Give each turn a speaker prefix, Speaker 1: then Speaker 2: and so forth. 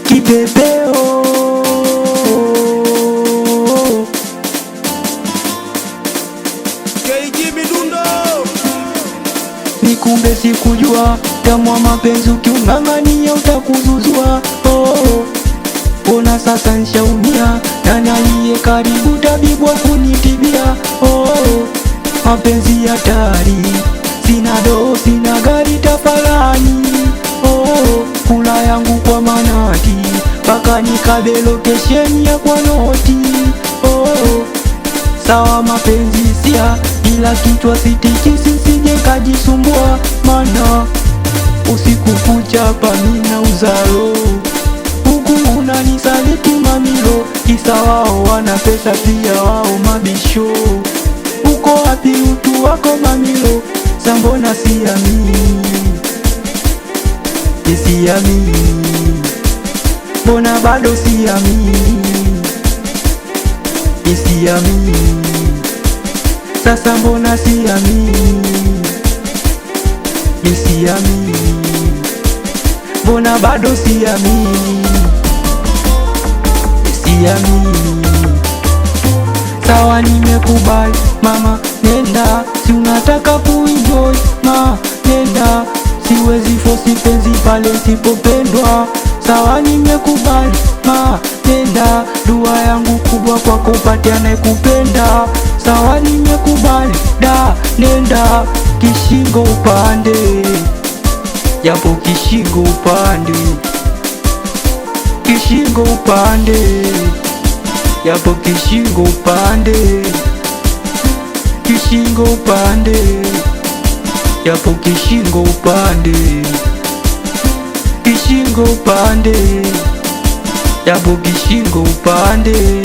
Speaker 1: kipepeo. Nikumbe sikujua tamu wa mapenzi, ukiung'ang'ania utakuzuzua. Ona sasa nishaumia, nani aliye karibu tabibu wa kunitibia? Mapenzi hatari, sina doo, sina gari tafarani. Kula yangu kwa manati, mpaka nikabe lokesheni ya kwa noti. Sawa mapenzi sia, ila kichwa sitikisi, sije kajisumbua. Mana usiku kucha pamina uzalo, huku unanisaliti mamilo. Kisa wao wana pesa, pia wao mabisho. Uko wapi utu wako mamilo? Sambona siamini, siamini, mbona bado siamini, siamini. Sasa mbona siamini, siamini, mbona bado siamini, siamini. Sawa nimekubali mama, nenda, si unataka kuenjoy ma, nenda, siwezi force penzi pale sipopendwa. Sawa nimekubali ma, nenda, dua yangu kubwa kwa kupati anayekupenda. Sawa nimekubali da, nenda, kishingo upande, japo kishingo upande, kishingo upande, japo kishingo upande, kishingo upande, japo kishingo upande, kishingo upande, japo kishingo upande.